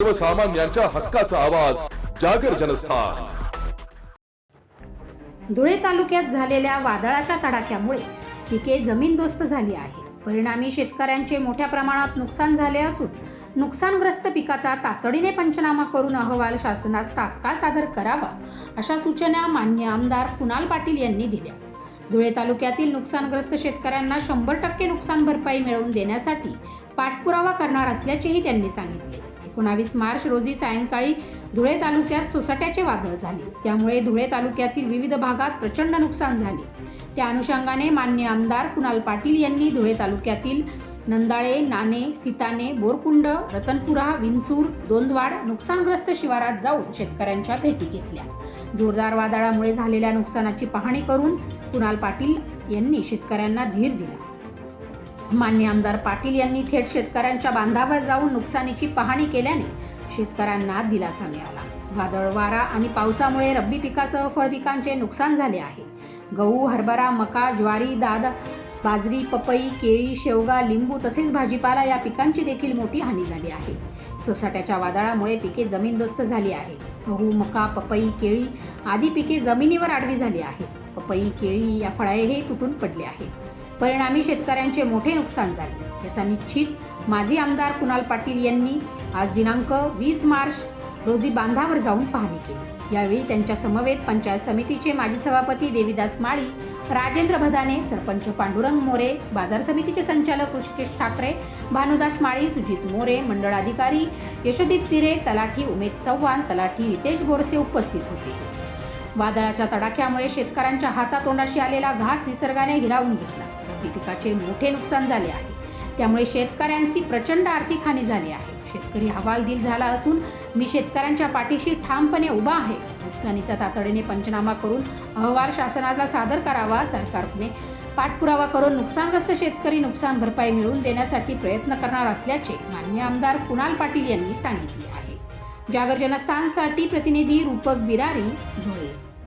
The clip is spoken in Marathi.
सर्वसामान्यांच्या हक्काचा आवाज जागर जनस्थान। धुळे तालुक्यात झालेल्या वादळाच्या तडाख्यामुळे पिके जमीनदोस्त झाली आहेत। परिणामी शेतकऱ्यांचे मोठ्या प्रमाणात नुकसान झाले असून नुकसानग्रस्त पिकाचा तातडीने पंचनामा करून अहवाल शासनास तात्काळ सादर करावा अशा सूचना माननीय आमदार कुणाल पाटील यांनी दिल्या। धुळे तालुक्यातील नुकसानग्रस्त शेतकऱ्यांना 100% नुकसान भरपाई मिळवून देण्यासाठी पाठपुरावा करणार असल्याचेही त्यांनी सांगितले। 19 मार्च रोजी सायंकाळी धुळे तालुक्यात सोसाट्याचे वादळ झाले, त्यामुळे धुळे तालुक्यातील विविध भागात प्रचंड नुकसान झाले। त्या अनुषंगाने माननीय आमदार कुणाल पाटील यांनी धुळे तालुक्यातील नंदाळे, नाणे, सीताने, बोरकुंड, रतनपुरा, विंचूर, दोंदवाड नुकसानग्रस्त शिवारात जाऊन शेतकऱ्यांच्या भेटी घेतल्या। जोरदार वादळामुळे झालेल्या नुकसानाची पाहणी करून कुणाल पाटील यांनी शेतकऱ्यांना धीर दिला। माननीय आमदार पाटील यांनी थेट शेतकऱ्यांच्या बांधावर जाऊन नुकसानीची पाहणी केल्याने शेतकऱ्यांना दिलासा मिळाला। वादळ वारा आणि पावसामुळे रब्बी पिकासह फळपिकांचे नुकसान झाले आहे। गहू, हरभरा, मका, ज्वारी, दाद, बाजरी, पपई, केळी, शेवगा, लिंबू तसेच भाजीपाला या पिकांची देखील मोठी हानी झाली आहे। सोसाट्याच्या वादळामुळे पिके जमीनदोस्त झाली आहेत। गहू, मका, पपई, केळी आदी पिके जमिनीवर आडवी झाली आहेत। पपई, केळी या फळेही तुटून पडले आहेत। परिणामी शेतकऱ्यांचे मोठे नुकसान झाले। याचा निश्चित माजी आमदार कुणाल पाटील यांनी आज दिनांक 20 मार्च रोजी बांधावर जाऊन पाहणी केली। यावेळी त्यांच्या समवेत पंचायत समितीचे माजी सभापती देवीदास माळी, राजेंद्र भदाने, सरपंच पांडुरंग मोरे, बाजार समितीचे संचालक ऋषिकेश ठाकरे, भानुदास माळी, सुजित मोरे, मंडळ अधिकारी यशोदीप चिरे, तलाठी उमेद चव्हाण, तलाठी रितेश बोरसे उपस्थित होते। वादळाच्या तडाख्यामुळे शेतकऱ्यांच्या हातातोंडाशी आलेला घास निसर्गाने हिरावून घेतला। रब्बी पिकाचे मोठे नुकसान झाले आहे, त्यामुळे शेतकऱ्यांची प्रचंड आर्थिक हानी झाली आहे। शेतकरी हवालदिल झाला असून मी शेतकऱ्यांच्या पाठीशी ठामपणे उभा आहे। नुकसानीचा तातडीने पंचनामा करून अहवाल शासनाला सादर करावा। सरकारने पाठपुरावा करून नुकसानग्रस्त शेतकरी नुकसान भरपाई मिळवून देण्यासाठी प्रयत्न करणार असल्याचे माननीय आमदार कुणाल पाटील यांनी सांगितले आहे। जागर जनस्थानसाठी प्रतिनिधी रूपक बिरारी, धुळे।